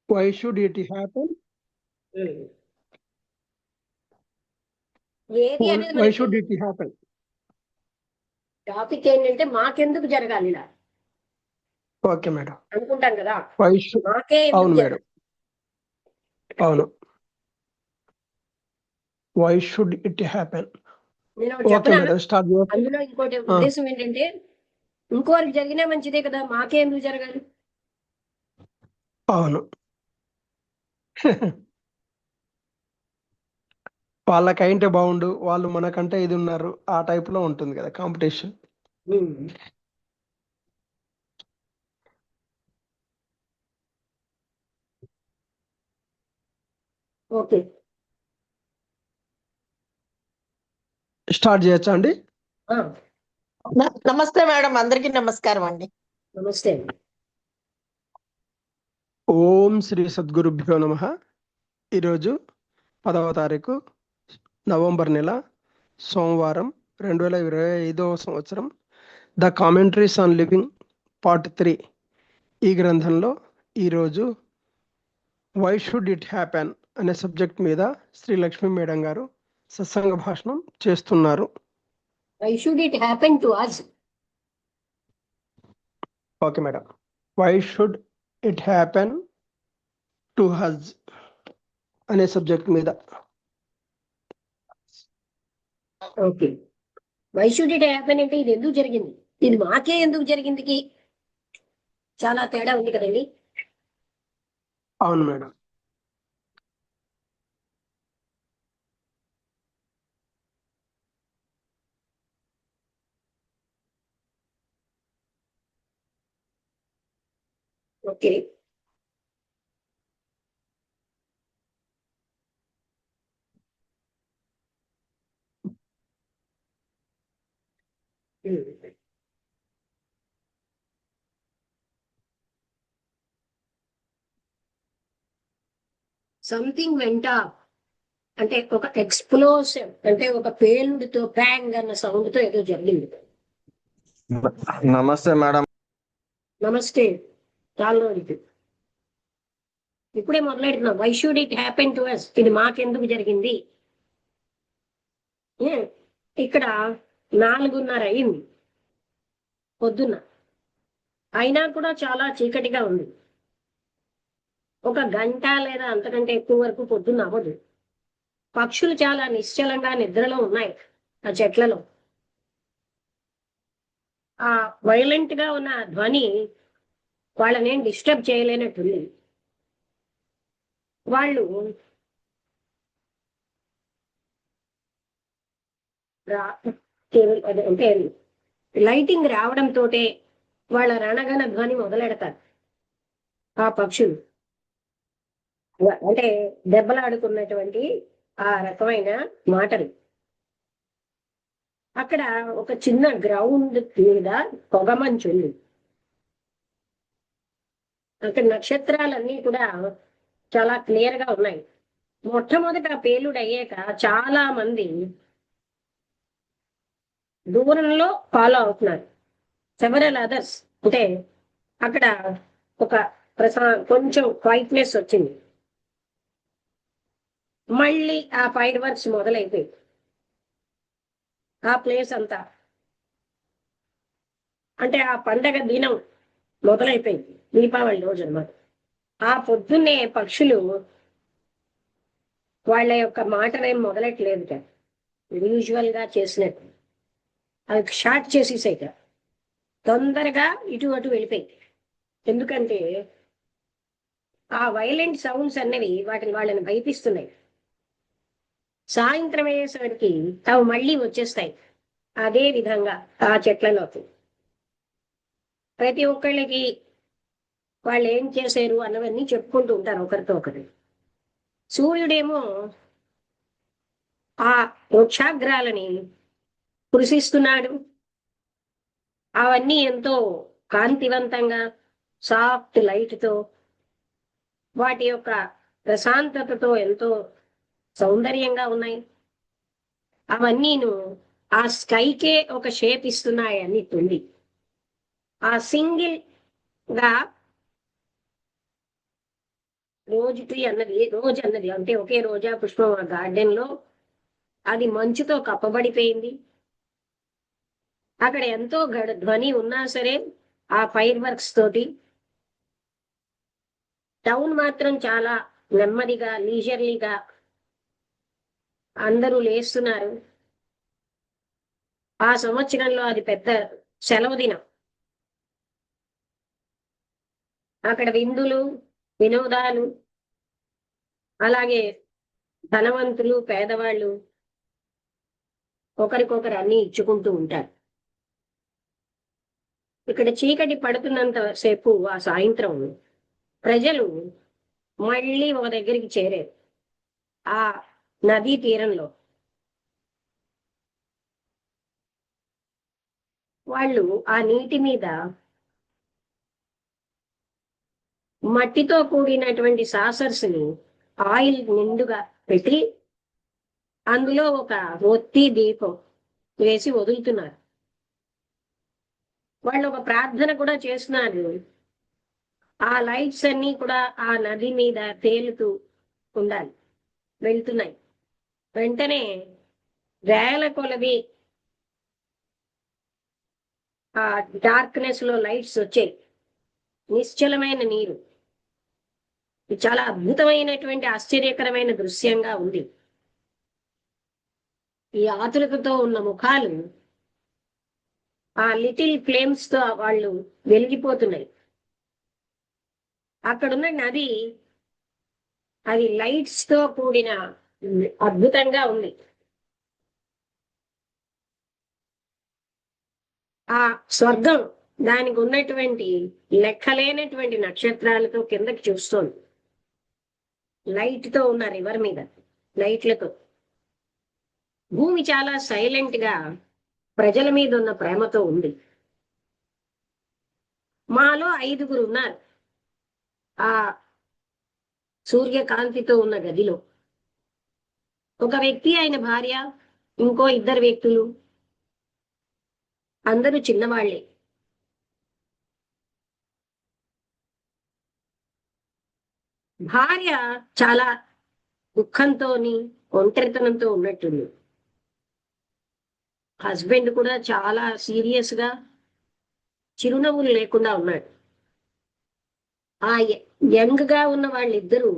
Why should it happen? ఏది అనేది Why మనకి should it happen? టాపిక్ ఏంటంటే మాకెందుకు జరగాలి ఇలా Okay, madam. అనుకుంటాం కదా, Why should? మాకే ఎందుకు అవును మేడం. జరగాలి. అవును. Why should it happen? నేను ఒకటి Okay, చెప్పనా, madam. Start your. అందులో ఇంకోటి ఉద్దేశం ఏంటంటే ఇంకోరికి జరిగినా మంచిదే కదా, మాకే ఎందుకు జరగాలి. అవును. వాళ్ళకైంటే బాగుండు, వాళ్ళు మనకంటే ఇది ఉన్నారు, ఆ టైప్ లో ఉంటుంది కదా కాంపిటీషన్. ఓకే, స్టార్ట్ చేయొచ్చా అండి? నమస్తే మేడం, అందరికీ నమస్కారం అండి. నమస్తే. ఓం శ్రీ సద్గురుభ్యో నమః. ఈరోజు 10వ తారీఖు నవంబర్ నెల సోమవారం 2025వ సంవత్సరం. The commentaries on living part 3 ఈ గ్రంథంలో ఈరోజు వై షుడ్ ఇట్ హ్యాపెన్ అనే సబ్జెక్ట్ మీద శ్రీ లక్ష్మీ మేడం గారు సత్సంగ భాషణం చేస్తున్నారు. Why should it happen to us? Okay madam. Why should it happen to us అనే సబ్జెక్ట్ మీద. Okay, why should it happen అంటే ఇది ఎందుకు జరిగింది, ఇది మాకే ఎందుకు జరిగిందికి చాలా తేడా ఉంది కదండి. అవును మేడం. ఓకే, సంథింగ్ వెంట అంటే ఒక ఎక్స్ప్లోసివ్, అంటే ఒక పేలుడుతో ప్యాంగ్ అన్న సౌండ్ తో ఏదో జరిగింది. నమస్తే మేడం. నమస్తే. చాలా రోజులు ఇప్పుడే మొదలెడుతున్నాం. Why should it happen to us, ఇది మాకెందుకు జరిగింది. ఇక్కడ 4:30 అయింది పొద్దున్న, అయినా కూడా చాలా చీకటిగా ఉంది. ఒక గంట లేదా అంతకంటే ఎక్కువ వరకు పొద్దున్న అవ్వదు. పక్షులు చాలా నిశ్చలంగా నిద్రలో ఉన్నాయి ఆ చెట్లలో. ఆ వైలెంట్ గా ఉన్న ధ్వని వాళ్ళనేం డిస్టర్బ్ చేయలేనట్టుంది. వాళ్ళు అంటే లైటింగ్ రావడంతో వాళ్ళ రణగణ ధ్వని మొదలెడతారు ఆ పక్షులు. అంటే దెబ్బలాడుకున్నటువంటి ఆ రకమైన మాటలు. అక్కడ ఒక చిన్న గ్రౌండ్ మీద పొగమంచు ఉంది. అక్కడ నక్షత్రాలన్నీ కూడా చాలా క్లియర్ గా ఉన్నాయి. మొట్టమొదట పేలుడు అయ్యాక చాలా మంది దూరంలో ఫాలో అవుతున్నారు. సెవరల్ అదర్స్, అంటే అక్కడ ఒక కొంచెం క్వైట్నెస్ వచ్చింది. మళ్ళీ ఆ ఫైర్ వర్క్స్ మొదలైపోయి ఆ ప్లేస్ అంతా, అంటే ఆ పండగ దినం మొదలైపోయింది, దీపావళి రోజు అన్నమాట. ఆ పొద్దున్నే పక్షులు వాళ్ళ యొక్క మాటలేం మొదలెట్లేదు కదా, యూజువల్ గా చేసినట్టు అవి షార్ట్ చేసేసాయి కదా, తొందరగా ఇటు అటు వెళ్ళిపోయింది. ఎందుకంటే ఆ వైలెంట్ సౌండ్స్ అన్నవి వాళ్ళని భయపిస్తున్నాయి. సాయంత్రం అయ్యేసరికి అవి మళ్ళీ వచ్చేస్తాయి అదే విధంగా ఆ చెట్లలోకి. ప్రతి ఒక్కళ్ళకి వాళ్ళు ఏం చేశారు అన్నవన్నీ చెప్పుకుంటూ ఉంటారు ఒకరితో ఒకరు. సూర్యుడేమో ఆ వృక్షాగ్రాలని కృషిస్తున్నాడు. అవన్నీ ఎంతో కాంతివంతంగా సాఫ్ట్ లైట్ తో, వాటి యొక్క ప్రశాంతతతో ఎంతో సౌందర్యంగా ఉన్నాయి. అవన్నీను ఆ స్కైకే ఒక షేప్ ఇస్తున్నాయి అన్నిటి. ఆ సింగిల్ గా రోజు ట్రీ అన్నది రోజు అన్నది అంటే ఒకే రోజా పుష్పం ఆ గార్డెన్ లో అది మంచుతో కప్పబడిపోయింది. అక్కడ ఎంతో ధ్వని ఉన్నా సరే ఆ ఫైర్ వర్క్స్ తోటి టౌన్ మాత్రం చాలా నెమ్మదిగా లీజర్లీగా అందరూ లేస్తున్నారు. ఆ సంవత్సరంలో అది పెద్ద సెలవు దినం. అక్కడ విందులు, వినోదాలు, అలాగే ధనవంతులు, పేదవాళ్ళు ఒకరికొకరు అన్ని ఇచ్చుకుంటూ ఉంటారు. ఇక్కడ చీకటి పడుతున్నంత సేపు ఆ సాయంత్రం ప్రజలు మళ్ళీ ఒక దగ్గరికి చేరారు. ఆ నదీ తీరంలో వాళ్ళు ఆ నీటి మీద మట్టితో కూడినటువంటి సాసర్స్ ని ఆయిల్ నిండుగా పెట్టి అందులో ఒక ఒత్తి దీపం వేసి వదులుతున్నారు. వాళ్ళు ఒక ప్రార్థన కూడా చేస్తున్నారు. ఆ లైట్స్ అన్ని కూడా ఆ నది మీద తేలుతూ ఉండాలి, వెళ్తున్నాయి. వెంటనే వేల కొలది ఆ డార్క్నెస్ లో లైట్స్ వచ్చాయి. నిశ్చలమైన నీరు. ఇది చాలా అద్భుతమైనటువంటి ఆశ్చర్యకరమైన దృశ్యంగా ఉంది. ఈ ఆతురతతో ఉన్న ముఖాలు ఆ లిటిల్ ఫ్లేమ్స్ తో వాళ్ళు వెలిగిపోతున్నాయి. అక్కడున్న నది అది లైట్స్ తో కూడిన అద్భుతంగా ఉంది. ఆ స్వర్గం దానికి ఉన్నటువంటి లెక్కలేనటువంటి నక్షత్రాలతో కిందకి చూస్తోంది. లైట్ తో ఉన్న రివర్ మీద లైట్లతో. భూమి చాలా సైలెంట్ గా ప్రజల మీద ఉన్న ప్రేమతో ఉంది. మాలో 5గురు ఉన్నారు ఆ సూర్యకాంతితో ఉన్న గదిలో. ఒక వ్యక్తి, ఆయన భార్య, ఇంకో 2 వ్యక్తులు, అందరూ చిన్నవాళ్లే. భార్య చాలా దుఃఖంతోని ఒంటరితనంతో ఉన్నట్టుంది. హస్బెండ్ కూడా చాలా సీరియస్ గా చిరునవ్వులు లేకుండా ఉన్నాడు. ఆ యంగ్ గా ఉన్న వాళ్ళిద్దరూ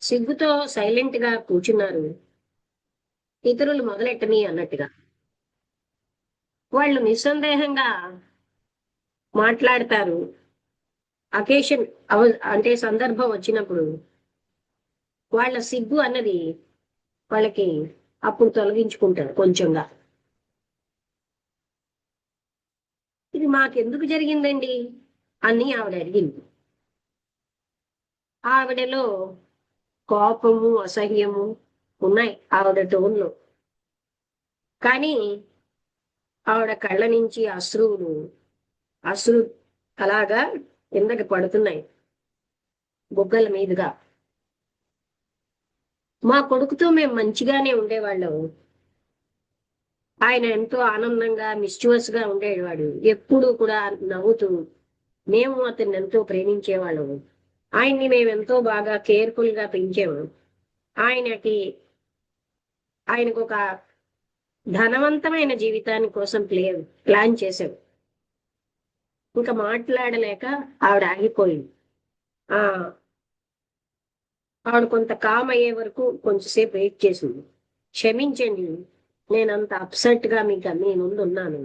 సిగ్గుతో సైలెంట్ గా కూర్చున్నారు, ఇతరులు మొదలెట్టని అన్నట్టుగా. వాళ్ళు నిస్సందేహంగా మాట్లాడతారు. అకేషన్ అంటే సందర్భం వచ్చినప్పుడు వాళ్ళ సిగ్గు అన్నది వాళ్ళకి అప్పుడు తొలగించుకుంటారు కొంచెంగా. ఇది మాకెందుకు జరిగిందండి అని ఆవిడ అడిగింది. ఆవిడలో కోపము, అసహ్యము ఉన్నాయి ఆవిడ టోన్లో. కానీ ఆవిడ కళ్ళ నుంచి అశ్రు అలాగా కిందకి పడుతున్నాయి బొగ్గల మీదుగా. మా కొడుకుతో మేము మంచిగానే ఉండేవాళ్ళం. ఆయన ఎంతో ఆనందంగా మిస్చువస్ గా ఉండేవాడు, ఎప్పుడు కూడా నవ్వుతూ. మేము అతన్ని ఎంతో ప్రేమించేవాళ్ళం. ఆయన్ని మేము ఎంతో బాగా కేర్ఫుల్ గా పెంచాము. ఆయనకు ఒక ధనవంతమైన జీవితాని కోసం ప్లాన్ చేశాం. ఇంకా మాట్లాడలేక ఆవిడ ఆగిపోయింది. ఆవిడ కొంత కామ్ అయ్యే వరకు కొంచెంసేపు వెయిట్ చేసింది. క్షమించండి, నేనంత అప్సెట్ గా మీకు మీ ముందు ఉన్నాను.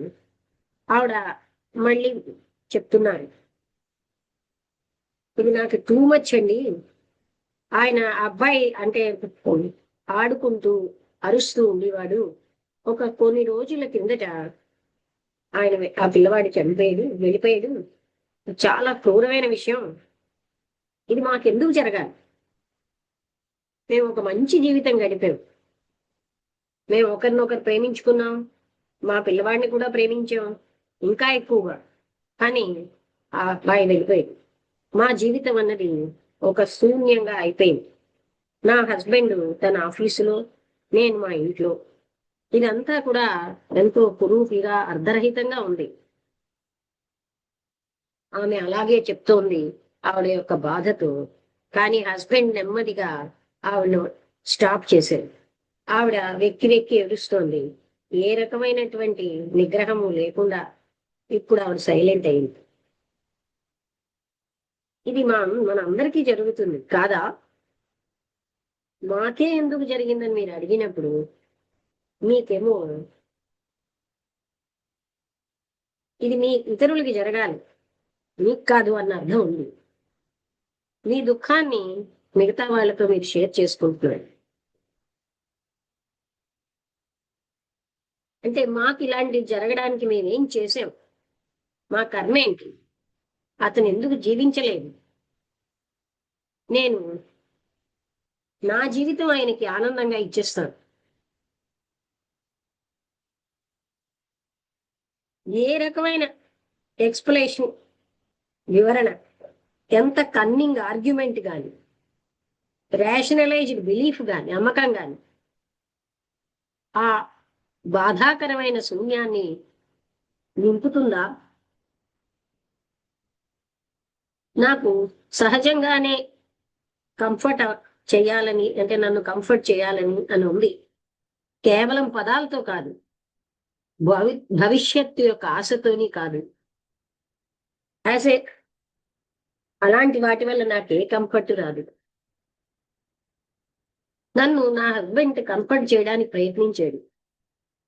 ఆవిడ మళ్ళీ చెప్తున్నారు, ఇది నాకు టూ మచ్ అండి. ఆయన అబ్బాయి అంటే ఆడుకుంటూ అరుస్తూ ఉండేవాడు. కొన్ని రోజుల కిందట ఆయన ఆ పిల్లవాడు వెళ్ళిపోయాడు. చాలా క్రూరమైన విషయం. ఇది మాకెందుకు జరగాలి? మేము ఒక మంచి జీవితం గడిపాం. మేము ఒకరినొకరు ప్రేమించుకున్నాం. మా పిల్లవాడిని కూడా ప్రేమించాం ఇంకా ఎక్కువగా. కానీ ఆ అబ్బాయి వెళ్ళిపోయాడు. మా జీవితం అన్నది ఒక శూన్యంగా అయిపోయింది. నా హస్బెండ్ తన ఆఫీసులో, నేను మా ఇంట్లో. ఇదంతా కూడా ఎంతో కురూపిగా అర్ధరహితంగా ఉంది. ఆమె అలాగే చెప్తోంది ఆవిడ యొక్క బాధతో. కానీ హస్బెండ్ నెమ్మదిగా ఆవిడను స్టాప్ చేశారు. ఆవిడ వెక్కి వెక్కి ఏడుస్తోంది. ఏ రకమైనటువంటి నిగ్రహము లేకుండా ఇప్పుడు ఆవిడ సైలెంట్ అయింది. ఇది మన అందరికీ జరుగుతుంది కాదా? మాకే ఎందుకు జరిగిందని మీరు అడిగినప్పుడు మీకేమో ఇది మీ ఇతరులకి జరగాలి, మీకు కాదు అన్న అర్థం ఉంది. మీ దుఃఖాన్ని మిగతా వాళ్ళతో మీరు షేర్ చేసుకుంటున్నారు. అంటే మాకు ఇలాంటివి జరగడానికి మేమేం చేసాం? మా కర్మ ఏంటి? అతను ఎందుకు జీవించలేదు? నేను నా జీవితం ఆయనకి ఆనందంగా ఇచ్చేస్తాను. ఏ రకమైన ఎక్స్ప్లెనేషన్, వివరణ, ఎంత కన్నింగ్ ఆర్గ్యుమెంట్ కానీ, రేషనలైజ్డ్ బిలీఫ్ కానీ, నమ్మకం కానీ ఆ బాధాకరమైన శూన్యాన్ని నింపుతుందా? నాకు సహజంగానే కంఫర్ట్ చేయాలని, అంటే నన్ను కంఫర్ట్ చేయాలని అని ఉంది. కేవలం పదాలతో కాదు, భవిష్యత్తు యొక్క ఆశతోని కాదు. యాజ్ ఏ అలాంటి వాటి వల్ల నాకు ఏ కంఫర్ట్ రాదు. నన్ను నా హస్బెండ్ కంఫర్ట్ చేయడానికి ప్రయత్నించాడు.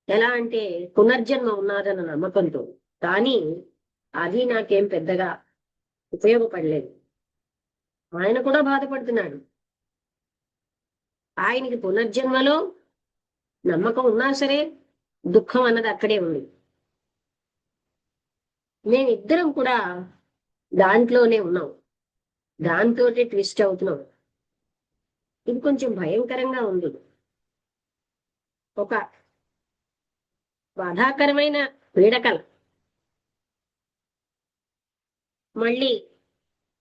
ఎలా అంటే పునర్జన్మ ఉన్నదన్న నమ్మకంతో. కానీ అది నాకేం పెద్దగా ఉపయోగపడలేదు. ఆయన కూడా బాధపడుతున్నాడు. ఆయనకి పునర్జన్మలో నమ్మకం ఉన్నా సరే దుఃఖం అన్నది అక్కడే ఉంది. మేమిద్దరం కూడా దాంట్లోనే ఉన్నాం, దాంతో ట్విస్ట్ అవుతున్నాం. ఇది కొంచెం భయంకరంగా ఉంది. ఒక బాధాకరమైన పీడకల. మళ్ళీ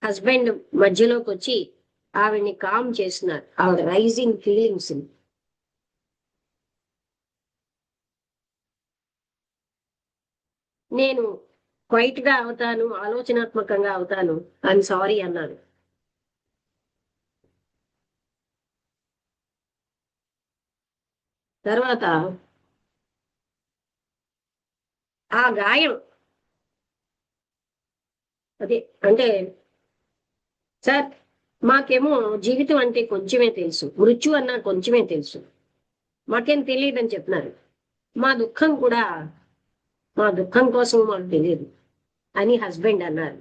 హస్బెండ్ మధ్యలోకి వచ్చి ఆవిడ్ని కామ్ చేస్తున్నారు, ఆవిడ రైజింగ్ ఫీలింగ్స్ ని. నేను క్వైట్ గా అవుతాను, ఆలోచనాత్మకంగా అవుతాను, ఐఎమ్ సారీ అన్నాను. తర్వాత ఆ గాయం అదే అంటే, సార్ మాకేమో జీవితం అంటే కొంచెమే తెలుసు, మృత్యు అన్నా కొంచెమే తెలుసు, మాకేం తెలియదని చెప్తున్నారు. మా దుఃఖం కూడా, మా దుఃఖం కోసం మాకు తెలియదు అని హస్బెండ్ అన్నారు.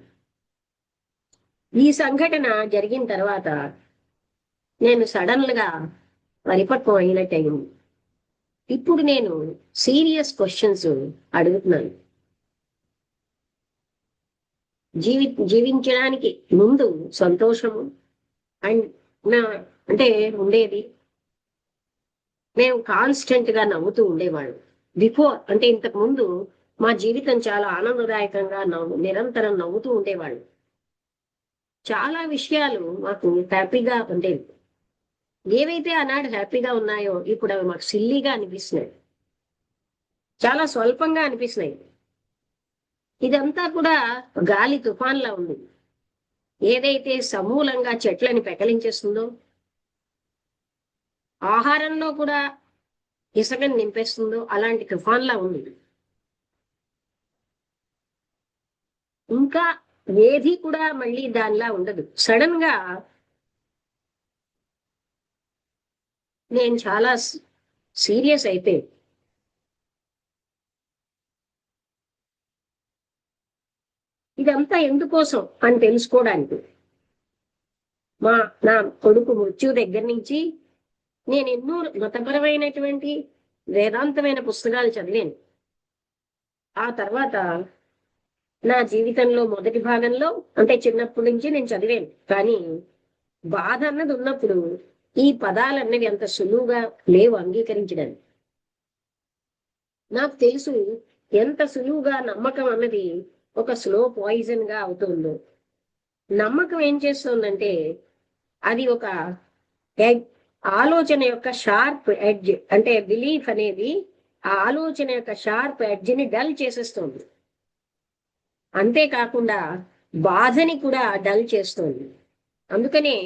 ఈ సంఘటన జరిగిన తర్వాత నేను సడన్ గా పరిపక్వం అయినట్టు అయింది. ఇప్పుడు నేను సీరియస్ క్వశ్చన్స్ అడుగుతున్నాను. జీవించడానికి ముందు సంతోషము అండ్ అంటే ఉండేది. మేము కాన్స్టెంట్ గా నవ్వుతూ ఉండేవాళ్ళం. బిఫోర్ అంటే ఇంతకు ముందు మా జీవితం చాలా ఆనందదాయకంగా నిరంతరం నవ్వుతూ ఉండేవాళ్ళం. చాలా విషయాలు మాకు హ్యాపీగా ఉండేవి. ఏవైతే ఆనాడు హ్యాపీగా ఉన్నాయో ఇప్పుడు అవి మాకు సిల్లీగా అనిపిస్తున్నాయి, చాలా స్వల్పంగా అనిపిస్తున్నాయి. ఇదంతా కూడా గాలి తుఫాన్లా ఉంది. ఏదైతే సమూలంగా చెట్లని పెకలించేస్తుందో, ఆహారంలో కూడా ఇసుకని నింపేస్తుందో అలాంటి తుఫాన్లా ఉంది. ఇంకా ఏది కూడా మళ్ళీ దానిలా ఉండదు. సడన్ గా నేను చాలా సీరియస్ అయిపోయి ఇదంతా ఎందుకోసం అని తెలుసుకోవడానికి నా కొడుకు మృత్యు దగ్గర నుంచి నేను ఎన్నో మతపరమైనటువంటి వేదాంతమైన పుస్తకాలు చదివాను. ఆ తర్వాత నా జీవితంలో మొదటి భాగంలో అంటే చిన్నప్పటి నుంచి నేను చదివాను. కానీ బాధ అన్నది ఉన్నప్పుడు ఈ పదాలన్నవి అంత సులువుగా లేవు అంగీకరించడానికి. నాకు తెలుసు ఎంత సులువుగా నమ్మకం అన్నది ఒక స్లో పాయిజన్ గా అవుతుందో. నమ్మకం ఏం చేస్తుందంటే అది ఒక ఆలోచన యొక్క షార్ప్ ఎడ్జ్, అంటే బిలీఫ్ అనేది ఆ ఆలోచన యొక్క షార్ప్ ఎడ్జ్ ని డల్ చేసేస్తుంది. అంతేకాకుండా బాధని కూడా డల్ చేస్తుంది. అందుకనే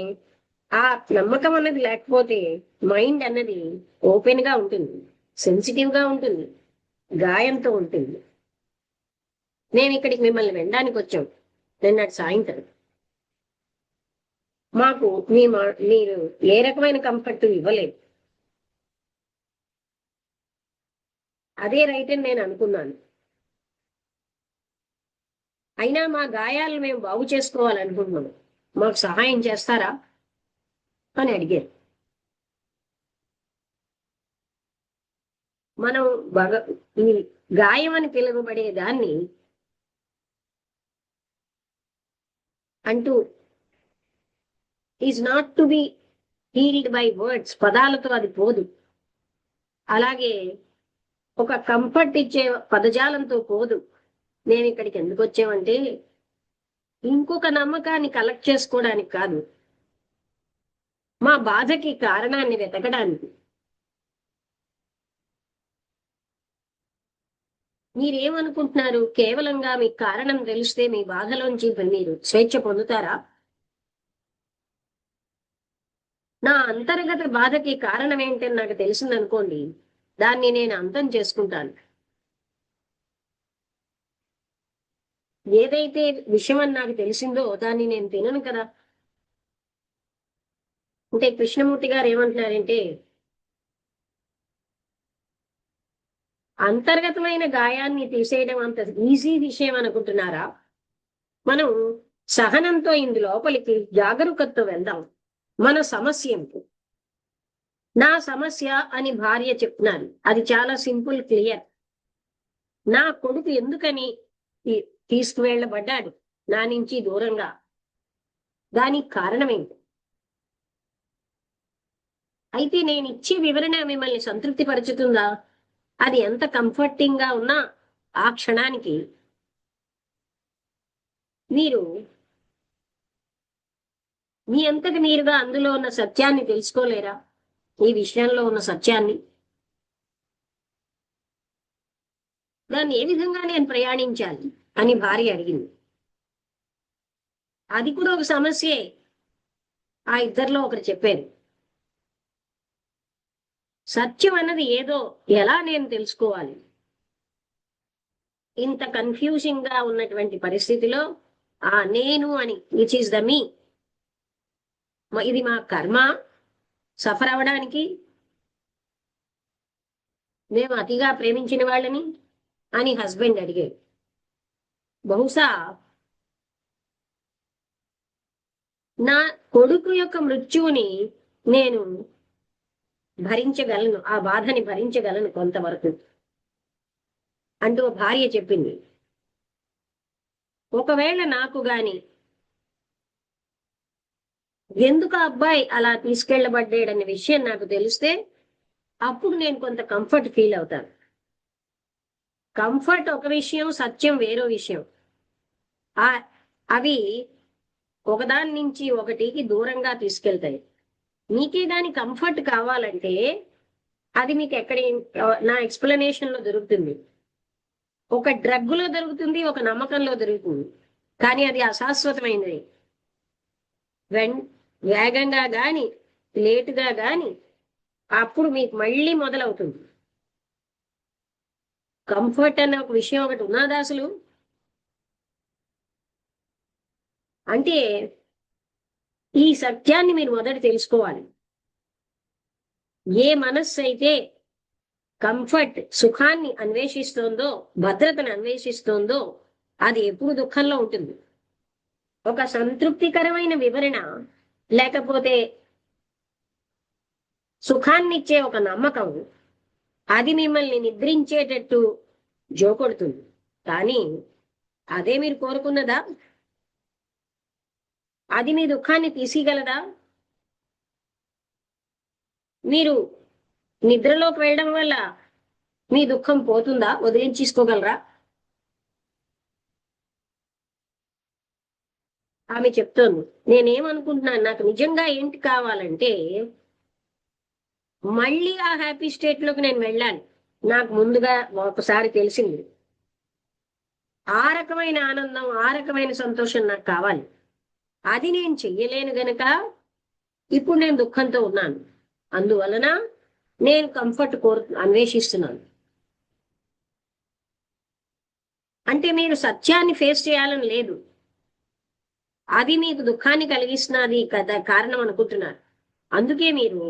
ఆ నమ్మకం అన్నది లేకపోతే మైండ్ అన్నది ఓపెన్ గా ఉంటుంది, సెన్సిటివ్ గా ఉంటుంది, గాయంతో ఉంటుంది. నేను ఇక్కడికి మిమ్మల్ని వినడానికి వచ్చాం నిన్నటి సాయంత్రం. మాకు మీరు ఏ రకమైన కంఫర్ట్ ఇవ్వలేదు. అదే రైట్ అని నేను అనుకున్నాను. అయినా మా గాయాలను మేము బాగు చేసుకోవాలనుకుంటున్నాము, మాకు సహాయం చేస్తారా అని అడిగారు. మనం ఈ గాయం అని పిలువబడే దాన్ని అంటూ is not to be healed by words, పదాలతో అది పోదు. అలాగే ఒక కంఫర్ట్ ఇచ్చే పదజాలంతో పోదు. నేను ఇక్కడికి ఎందుకు వచ్చామంటే ఇంకొక నమ్మకాన్ని కలెక్ట్ చేసుకోవడానికి కాదు, మా బాధకి కారణాన్ని వెతకడానికి. మీరేమనుకుంటున్నారు? కేవలంగా మీకు కారణం తెలిస్తే మీ బాధలోంచి మీరు స్వేచ్ఛ పొందుతారా? నా అంతర్గత బాధకి కారణం ఏంటని నాకు తెలిసిందనుకోండి, దాన్ని నేను అంతం చేసుకుంటాను. ఏదైతే విషయం అని నాకు తెలిసిందో దాన్ని నేను తినను కదా. అంటే కృష్ణమూర్తి గారు ఏమంటున్నారంటే, అంతర్గతమైన గాయాన్ని తీసేయడం అంత ఈజీ విషయం అనుకుంటున్నారా? మనం సహనంతో ఇందు లోపలికి జాగరూకతతో వెళ్దాం. మన సమస్య ఏంటి? నా సమస్య అని భార్య చెప్తున్నారు. అది చాలా సింపుల్, క్లియర్. నా కొడుకు ఎందుకని తీసుకువెళ్ళబడ్డాడు నా నుంచి దూరంగా, దానికి కారణం ఏంటి? అయితే నేను ఇచ్చే వివరణ మిమ్మల్ని సంతృప్తి పరుచుతుందా? అది ఎంత కంఫర్టింగ్ గా ఉన్నా ఆ క్షణానికి మీరు మీ అంతటి మీరుగా అందులో ఉన్న సత్యాన్ని తెలుసుకోలేరా? ఈ విషయంలో ఉన్న సత్యాన్ని, దాన్ని ఏ విధంగా నేను ప్రయాణించాలి అని భార్య అడిగింది. అది కూడా ఒక సమస్యే. ఆ ఇద్దరిలో ఒకరు చెప్పారు, సత్యం అన్నది ఏదో ఎలా నేను తెలుసుకోవాలి? ఇంత కన్ఫ్యూజింగ్ గా ఉన్నటువంటి పరిస్థితిలో ఆ నేను అని, విచ్ ఈస్ ద మీ, ఇది మా కర్మ సఫర్ అవ్వడానికి, మేము అతిగా ప్రేమించిన వాళ్ళని అని హస్బెండ్ అడిగాడు. బహుశా నా కొడుకు యొక్క మృత్యువుని నేను భరించగలను, ఆ బాధని భరించగలను కొంతవరకు అంటూ భార్య చెప్పింది. ఒకవేళ నాకు గాని ఎందుకు ఆ అబ్బాయి అలా తీసుకెళ్లబడ్డాడనే విషయం నాకు తెలిస్తే అప్పుడు నేను కొంత కంఫర్ట్ ఫీల్ అవుతాను. కంఫర్ట్ ఒక విషయం, సత్యం వేరో విషయం. అవి ఒకదాని నుంచి ఒకటికి దూరంగా తీసుకెళ్తాయి. మీకే దాని కంఫర్ట్ కావాలంటే అది మీకు ఎక్కడ, నా ఎక్స్ప్లెనేషన్ లో దొరుకుతుంది. ఒక డ్రగ్ లో దొరుకుతుంది, ఒక నమ్మకంలో దొరుకుతుంది. కానీ అది అశాశ్వతమైనది. వేగంగా గాని లేటుగా గాని అప్పుడు మీకు మళ్ళీ మొదలవుతుంది. కంఫర్ట్ అనే ఒక విషయం ఒకటి ఉన్నదా అసలు? అంటే ఈ సత్యాన్ని మీరు మొదట తెలుసుకోవాలి. ఏ మనస్సు అయితే కంఫర్ట్, సుఖాన్ని అన్వేషిస్తోందో, భద్రతను అన్వేషిస్తోందో అది ఎప్పుడు దుఃఖంలో ఉంటుంది. ఒక సంతృప్తికరమైన వివరణ లేకపోతే సుఖాన్నిచ్చే ఒక నమ్మకం అది మిమ్మల్ని నిద్రించేటట్టు జోకొడుతుంది. కానీ అదే మీరు కోరుకున్నదా? అది మీ దుఃఖాన్ని తీసిగలదా? మీరు నిద్రలోకి వెళ్ళడం వల్ల మీ దుఃఖం పోతుందా? వదిలించేసుకోగలరా? ఆమె చెప్తోంది, నేనేమనుకుంటున్నాను, నాకు నిజంగా ఏంటి కావాలంటే మళ్ళీ ఆ హ్యాపీ స్టేట్ లోకి నేను వెళ్ళాలి. నాకు ముందుగా ఒకసారి తెలిసింది, ఆ రకమైన ఆనందం, ఆ రకమైన సంతోషం నాకు కావాలి. అది నేను చెయ్యలేను గనక ఇప్పుడు నేను దుఃఖంతో ఉన్నాను, అందువలన నేను కంఫర్ట్ అన్వేషిస్తున్నాను. అంటే మీరు సత్యాన్ని ఫేస్ చేయాలని లేదు, అది మీకు దుఃఖాన్ని కలిగిస్తున్నది కదా కారణం అనుకుంటున్నారు. అందుకే మీరు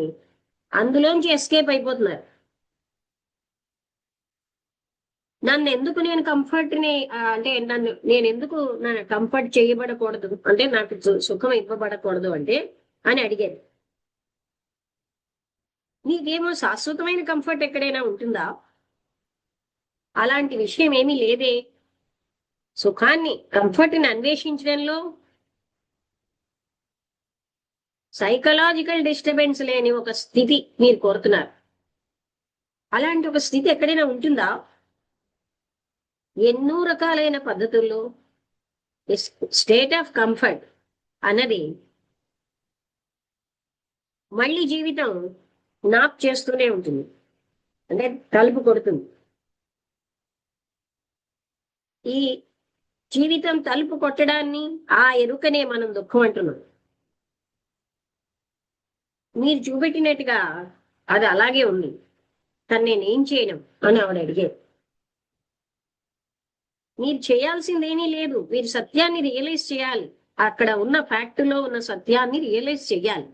అందులోంచి ఎస్కేప్ అయిపోతున్నారు. నన్ను ఎందుకు నేను కంఫర్ట్ని అంటే నేను ఎందుకు కంఫర్ట్ చేయబడకూడదు, అంటే నాకు సుఖం ఇవ్వబడకూడదు అంటే అని అడిగారు. నీకేమో శాశ్వతమైన కంఫర్ట్ ఎక్కడైనా ఉంటుందా? అలాంటి విషయం ఏమీ లేదే. సుఖాన్ని కంఫర్ట్ని అన్వేషించడంలో సైకలాజికల్ డిస్టర్బెన్స్ లేని ఒక స్థితి మీరు కోరుతున్నారు. అలాంటి ఒక స్థితి ఎక్కడైనా ఉంటుందా? ఎన్నో రకాలైన పద్ధతుల్లో స్టేట్ ఆఫ్ కంఫర్ట్ అన్నది మళ్ళీ జీవితం నాప్ చేస్తూనే ఉంటుంది, అంటే తలుపు కొడుతుంది. ఈ జీవితం తలుపు కొట్టడాన్ని, ఆ ఎరుకనే మనం దుఃఖం అంటున్నాం. మీరు చూపెట్టినట్టుగా అది అలాగే ఉంది. కానీ నేనేం చేయను అని ఆవిడ అడిగారు. మీరు చేయాల్సిందేమీ లేదు, మీరు సత్యాన్ని రియలైజ్ చేయాలి. అక్కడ ఉన్న ఫ్యాక్టులో ఉన్న సత్యాన్ని రియలైజ్ చేయాలి.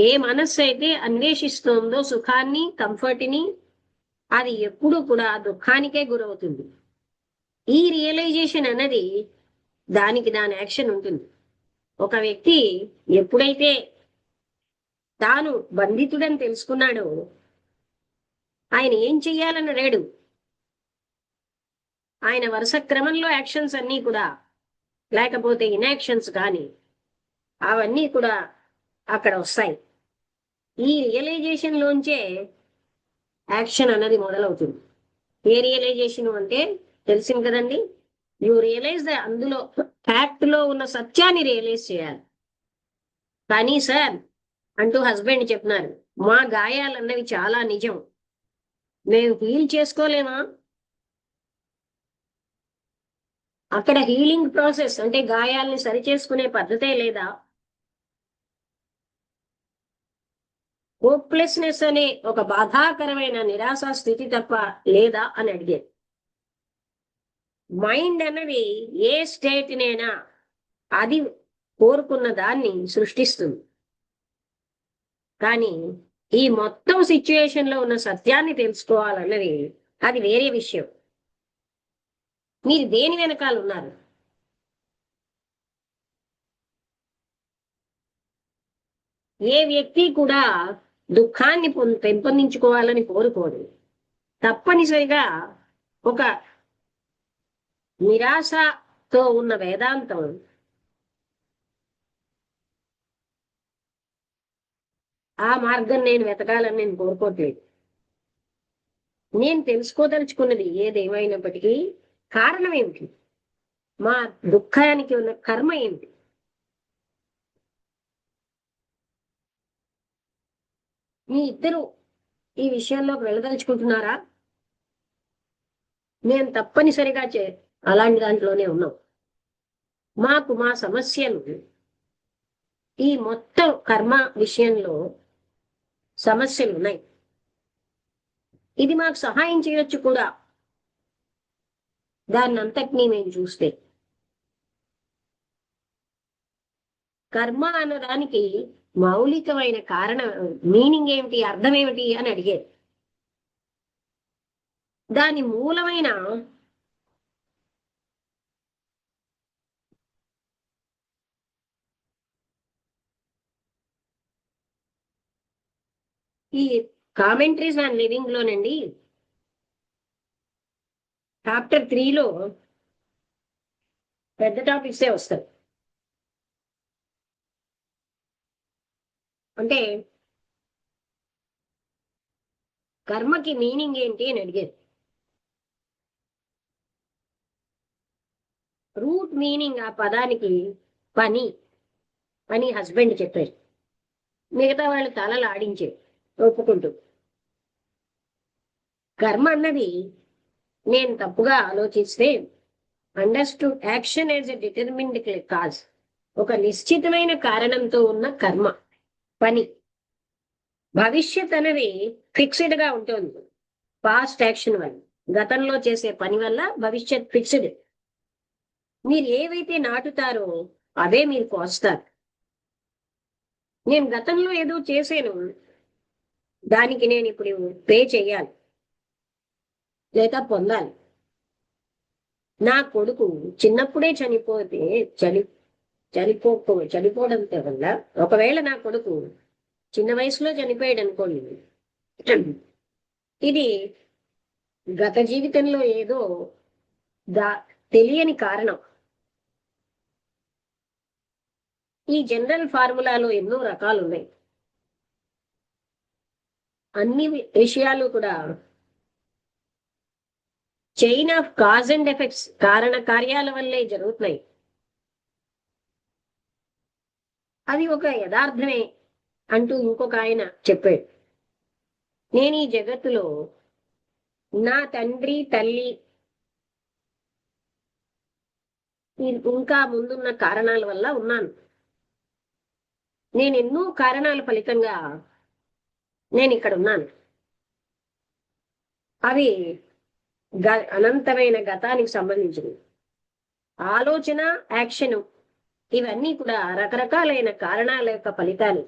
ఏ మనస్సు అయితే అన్వేషిస్తుందో సుఖాన్ని, కంఫర్ట్ని, అది ఎప్పుడు కూడా దుఃఖానికే గురవుతుంది. ఈ రియలైజేషన్ అన్నది దానికి దాని యాక్షన్ ఉంటుంది. ఒక వ్యక్తి ఎప్పుడైతే తాను బంధితుడని తెలుసుకున్నాడో ఆయన ఏం చెయ్యాలని లేడు. ఆయన వరుస క్రమంలో యాక్షన్స్ అన్నీ కూడా, లేకపోతే ఇన్యాక్షన్స్ కానీ, అవన్నీ కూడా అక్కడ వస్తాయి. ఈ రియలైజేషన్ లోంచే యాక్షన్ అన్నది మొదలవుతుంది. ఏ రియలైజేషన్ అంటే తెలిసింది కదండి, యు రియలైజ్ అందులో ఫ్యాక్ట్ లో ఉన్న సత్యాన్ని రియలైజ్ చేయాలి. కానీ సార్ అంటూ హస్బెండ్ చెప్తున్నారు, మా గాయాలన్నవి చాలా నిజం, మేము హీల్ చేసుకోలేమా? అక్కడ హీలింగ్ ప్రాసెస్ అంటే గాయాల్ని సరిచేసుకునే పద్ధతే లేదా? హోప్లెస్నెస్ అనే ఒక బాధాకరమైన నిరాశా స్థితి తప్ప లేదా అని అడిగారు. మైండ్ అన్నది ఏ స్టేట్నైనా అది కోరుకున్న దాన్ని సృష్టిస్తుంది. కానీ ఈ మొత్తం సిచ్యుయేషన్ లో ఉన్న సత్యాన్ని తెలుసుకోవాలన్నది అది వేరే విషయం. మీరు దేని వెనకాల ఉన్నారు? ఏ వ్యక్తి కూడా దుఃఖాన్ని పెంపొందించుకోవాలని కోరుకోడు. తప్పనిసరిగా ఒక నిరాశతో ఉన్న వేదాంతం ఆ మార్గం నేను వెతకాలని నేను కోరుకోవట్లేదు. నేను తెలుసుకోదలుచుకున్నది ఏదేమైనప్పటికీ కారణం ఏమిటి, మా దుఃఖానికి ఉన్న కర్మ ఏమిటి? మీ ఇద్దరు ఈ విషయంలోకి వెళ్ళదలుచుకుంటున్నారా? నేను తప్పనిసరిగా అలాంటి దాంట్లోనే ఉన్నాం. మాకు మా సమస్యలు ఈ మొత్తం కర్మ విషయంలో సమస్యలు ఉన్నాయి. ఇది మాకు సహాయం చేయొచ్చు కూడా. దాన్ని అంతటినీ మేము చూస్తే కర్మ అన్నదానికి మౌలికమైన కారణం, మీనింగ్ ఏమిటి, అర్థం ఏమిటి అని అడిగారు. దాని మూలమైన ఈ కామెంటరీస్ ఆన్ లివింగ్ లోనండి చాప్టర్ 3లో పెద్ద టాపిక్సే వస్తాయి. అంటే కర్మకి మీనింగ్ ఏంటి అని అడిగారు. రూట్ మీనింగ్ ఆ పదానికి పని అని హస్బెండ్ చెప్పారు. మిగతా వాళ్ళు తలలు ఆడించారు ఒప్పుకుంటూ. కర్మ అన్నది నేను తప్పుగా ఆలోచిస్తే understood action as a determined cause, ఒక నిశ్చితమైన కారణంతో ఉన్న కర్మ పని. భవిష్యత్ అనేది ఫిక్స్డ్ గా ఉంటుంది పాస్ట్ యాక్షన్ వల్ల. గతంలో చేసే పని వల్ల భవిష్యత్ ఫిక్స్డ్. మీరు ఏవైతే నాటుతారో అవే మీరు కోస్తారు. నేను గతంలో ఏదో చేశాను, దానికి నేను ఇప్పుడు పే చెయ్యాలి లేదా పొందాలి. నా కొడుకు చిన్నప్పుడే చనిపోవడం వల్ల, ఒకవేళ నా కొడుకు చిన్న వయసులో చనిపోయాడు అనుకోండి, ఇది గత జీవితంలో ఏదో తెలియని కారణం. ఈ జనరల్ ఫార్ములాలో ఎన్నో రకాలు ఉన్నాయి. అన్ని విషయాలు కూడా chain of cause and effects, కారణ కార్యాల వల్లే జరుగుతున్నాయి. అది ఒక యథార్థమే అంటూ ఇంకొక ఆయన చెప్పాడు. నేను ఈ జగత్తులో నా తండ్రి తల్లి ఇంకా ముందున్న కారణాల వల్ల ఉన్నాను. నేను ఎన్నో కారణాల ఫలితంగా నేను ఇక్కడ ఉన్నాను. అవి అనంతమైన గతానికి సంబంధించినవి. ఆలోచన, యాక్షన్, ఇవన్నీ కూడా రకరకాలైన కారణాల యొక్క ఫలితాలు.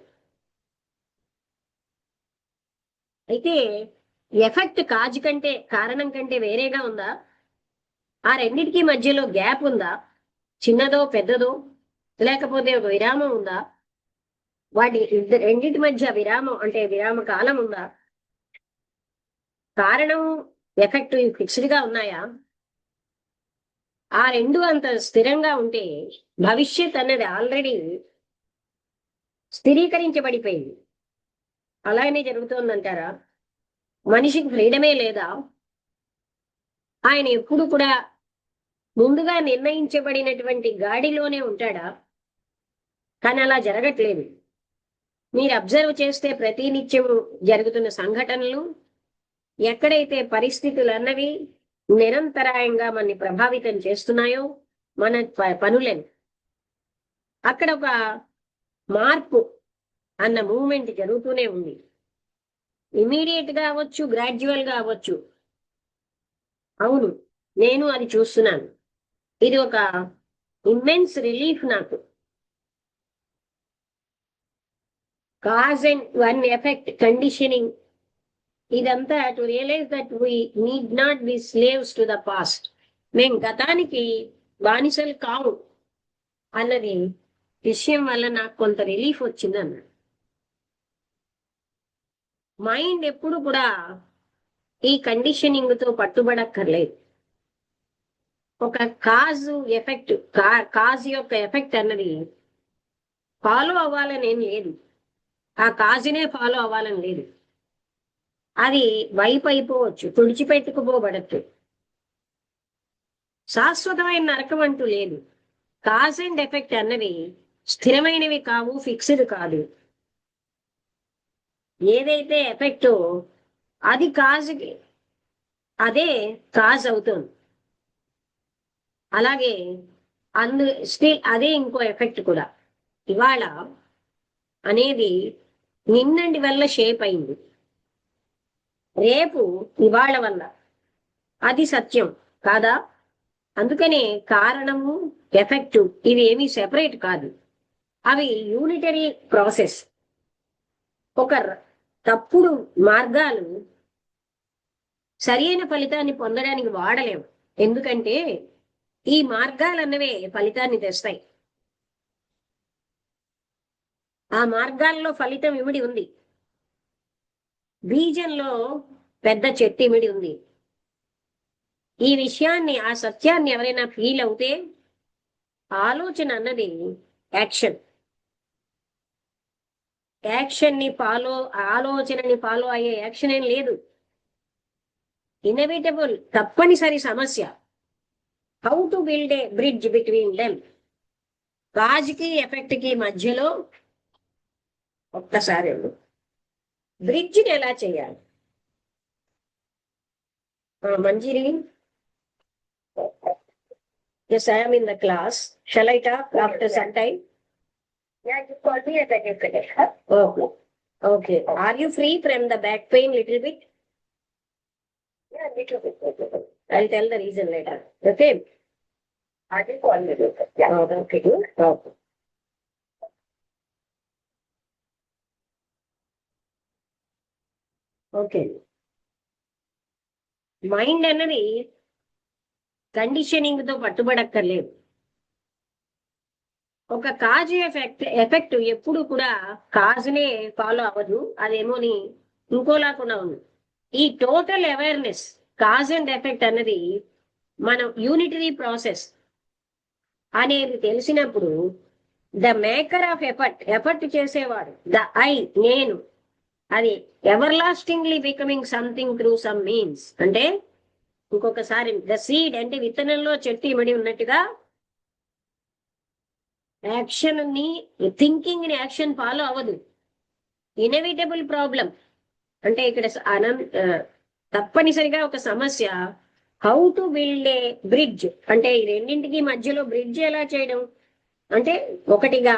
అయితే ఎఫెక్ట్ కాజ్ కంటే, కారణం కంటే వేరేగా ఉందా? ఆ రెండింటికి మధ్యలో గ్యాప్ ఉందా? చిన్నదో పెద్దదో, లేకపోతే ఒక విరామం ఉందా? వాటి రెండింటి మధ్య విరామం అంటే విరామ కాలం ఉందా? కారణం ఎఫెక్ట్ ఫిక్స్డ్ గా ఉన్నాయా? ఆ రెండు అంత స్థిరంగా ఉంటే భవిష్యత్ అన్నది ఆల్రెడీ స్థిరీకరించబడిపోయింది. అలానే జరుగుతోందంటారా? మనిషికి ఫ్రీడమే లేదా? ఆయన ఎప్పుడు కూడా ముందుగా నిర్ణయించబడినటువంటి గాడిలోనే ఉంటాడా? కానీ అలా జరగట్లేదు. మీరు అబ్జర్వ్ చేస్తే ప్రతి నిత్యం జరుగుతున్న సంఘటనలు, ఎక్కడైతే పరిస్థితులు అన్నవి నిరంతరాయంగా మనని ప్రభావితం చేస్తున్నాయో మన పనులను, అక్కడ ఒక మార్పు అన్న మూవ్మెంట్ జరుగుతూనే ఉంది. ఇమీడియట్ గా అవ్వచ్చు, గ్రాడ్యువల్ గా అవ్వచ్చు. అవును, నేను అది చూస్తున్నాను. ఇది ఒక ఇమ్మెన్స్ రిలీఫ్ నాకు. Cause and one effect conditioning, ఇదంతా to realise that we need not be slaves to the past. మేము గతానికి బానిసలు కావు అన్నది విషయం వల్ల నాకు కొంత రిలీఫ్ వచ్చిందన్న. మైండ్ ఎప్పుడు కూడా ఈ కండిషనింగ్ తో పట్టుబడక్కర్లేదు. ఒక కాజ్ ఎఫెక్ట్, కాజ్ యొక్క ఎఫెక్ట్ అన్నది ఫాలో అవ్వాలని ఏం లేదు. ఆ కాజునే ఫాలో అవ్వాలని లేదు. అది వైపు అయిపోవచ్చు, తుడిచిపెట్టుకుపోబడచ్చు. శాశ్వతమైన నరకం అంటూ లేదు. కాజ్ అండ్ ఎఫెక్ట్ అన్నవి స్థిరమైనవి కావు, ఫిక్స్డ్ కాదు. ఏదైతే ఎఫెక్ట్ అది కాజ్కి, అదే కాజ్ అవుతుంది. అలాగే స్టిల్ అదే ఇంకో ఎఫెక్ట్ కూడా. ఇవాళ అనేది నిన్నటి వల్ల షేప్ అయింది, రేపు ఇవాళ వల్ల. అది సత్యం కాదా? అందుకనే కారణము, ఎఫెక్ట్ ఇవి ఏమీ సెపరేట్ కాదు. అవి యూనిటరీ ప్రాసెస్. ఒక తప్పుడు మార్గాలు సరైన ఫలితాన్ని పొందడానికి వాడలేము. ఎందుకంటే ఈ మార్గాలన్నవే ఫలితాన్ని తెస్తాయి. ఆ మార్గాల్లో ఫలితం ఇమిడి ఉంది. బీజంలో పెద్ద చెట్టు ఇమిడి ఉంది. ఈ విషయాన్ని, ఆ సత్యాన్ని ఎవరైనా ఫీల్ అవుతే, ఆలోచన అన్నది యాక్షన్, ఆలోచనని ఫాలో అయ్యే యాక్షన్ ఏం లేదు. ఇన్ఎవిటబుల్, తప్పనిసరి సమస్య. How to build a bridge between them. కాజ్కి ఎఫెక్ట్కి మధ్యలో ఒక్కసారి బ్రిడ్జిని ఎలా చేయాలి? Manjiri, yes, I am in the class. Shall I talk after some time? Yeah, you call me and then you finish. Huh? Okay. Okay. Are you free from the back pain little bit? Yeah, little bit. I'll tell the reason later. Okay. I will call you later. Yeah. Okay. Okay. Okay. Mind అన్నది conditioning తో పట్టుబడక్కర్లేదు. ఒక cause effect ఎప్పుడు కూడా కాజ్నే follow అవ్వదు, అదేమోని ఇంకోలా కూడా ఉంది. ఈ total awareness cause and effect అన్నది మనం యూనిటరీ ప్రాసెస్ అనేది తెలిసినప్పుడు ద మేకర్ ఆఫ్ ఎఫర్ట్ చేసేవాడు, ద ఐ నేను, అది ever lastingly becoming something through some means. అంటే ఇంకొకసారి ద సీడ్ అంటే విత్తనంలో చెట్టు ఇమడి ఉన్నట్టుగా యాక్షన్ ని థింకింగ్ ని యాక్షన్ ఫాలో అవ్వదు. ఇన్ఎవిటబుల్ ప్రాబ్లం అంటే ఇక్కడ తప్పనిసరిగా ఒక సమస్య. How to build a bridge అంటే ఈ రెండింటికి మధ్యలో బ్రిడ్జ్ ఎలా చేయడం అంటే ఒకటిగా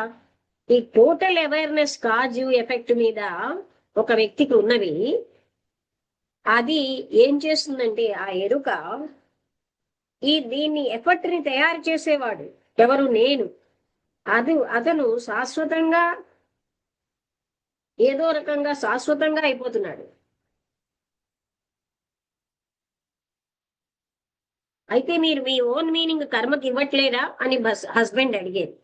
ఈ టోటల్ అవేర్నెస్ కాజ్ ఎఫెక్ట్ మీద ఒక వ్యక్తికి ఉన్నవి. అది ఏం చేస్తుందంటే ఆ ఎరుక దీన్ని ఎఫర్ట్ ని తయారు చేసేవాడు ఎవరు? నేను. అతను శాశ్వతంగా ఏదో రకంగా శాశ్వతంగా అయిపోతున్నాడు. అయితే మీరు మీ ఓన్ మీనింగ్ కర్మకి ఇవ్వట్లేదా అని హస్బెండ్ అడిగేది.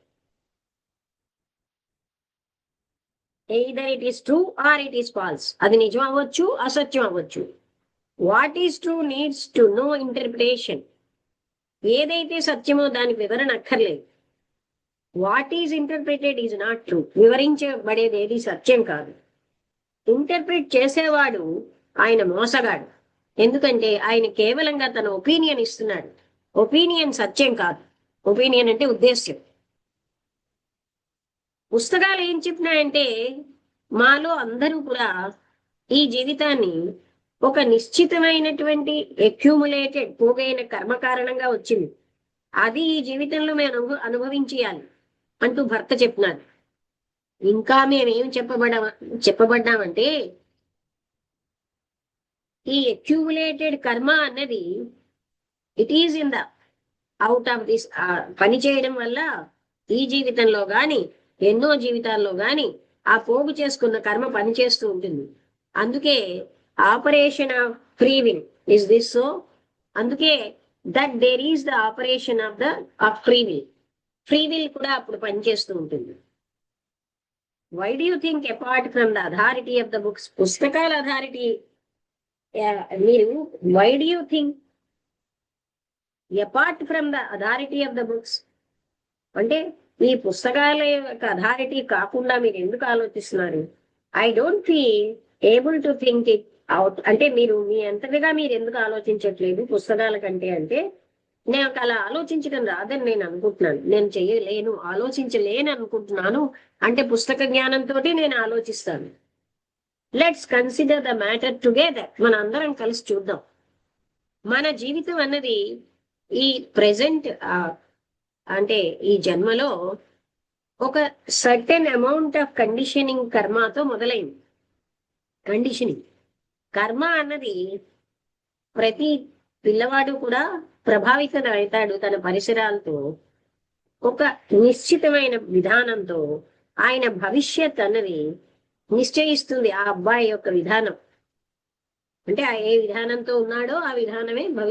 Either it is true or it is false. అది నిజం అవ్వచ్చు, అసత్యం అవ్వచ్చు. What is true needs to no interpretation. ఏదైతే సత్యమో దానికి వివరణ అక్కర్లేదు. What is interpreted is not true. వివరించబడేది ఏది సత్యం కాదు. ఇంటర్ప్రిట్ చేసేవాడు ఆయన మోసగాడు. ఎందుకంటే ఆయన కేవలంగా తన ఒపీనియన్ ఇస్తున్నాడు. ఒపీనియన్ సత్యం కాదు. ఒపీనియన్ అంటే ఉద్దేశ్యం. పుస్తకాలు ఏం చెప్పినాయంటే మాలో అందరూ కూడా ఈ జీవితాన్ని ఒక నిశ్చితమైనటువంటి అక్యూములేటెడ్ పోగైన కర్మ కారణంగా వచ్చింది, అది ఈ జీవితంలో మేము అనుభవించేయాలి అంటూ భర్త చెప్తున్నారు. ఇంకా మేమేం చెప్పబడ్డామంటే ఈ అక్యూములేటెడ్ కర్మ అన్నది it is in the out of this. పని చేయడం వల్ల ఈ జీవితంలో గాని ఎన్నో జీవితాల్లో గాని ఆ పోగు చేసుకున్న కర్మ పనిచేస్తూ ఉంటుంది. అందుకే operation of free will is this. So అందుకే that there is the operation of free will. Free will కూడా అప్పుడు పనిచేస్తూ ఉంటుంది. Why do you think apart from the authority of the books. పుస్తకాల అథారిటీ మీరు why do you think apart from the authority of the books అంటే ఈ పుస్తకాల యొక్క అథారిటీ కాకుండా మీరు ఎందుకు ఆలోచిస్తున్నారు? I don't feel able to think it out. అంటే మీరు మీ అంతటిగా మీరు ఎందుకు ఆలోచించట్లేదు పుస్తకాల కంటే అంటే నాకు అలా ఆలోచించడం రాదని నేను అనుకుంటున్నాను. నేను చెయ్యలేను, ఆలోచించలేను అనుకుంటున్నాను అంటే పుస్తక జ్ఞానంతో నేను ఆలోచిస్తాను. Let's consider the matter together. మన అందరం కలిసి చూద్దాం. మన జీవితం అన్నది ఈ ప్రెసెంట్ అంటే ఈ జన్మలో ఒక సర్టెన్ అమౌంట్ ఆఫ్ కండిషనింగ్ కర్మతో మొదలైంది. కండిషనింగ్ కర్మ అన్నది ప్రతి పిల్లవాడు కూడా ప్రభావితం అవుతాడు తన పరిసరాలతో. ఒక నిశ్చితమైన విధానంతో ఆయన భవిష్యత్ అన్నది నిశ్చయిస్తుంది ఆ అబ్బాయి యొక్క విధానం. అంటే ఏ విధానంతో ఉన్నాడో ఆ విధానమే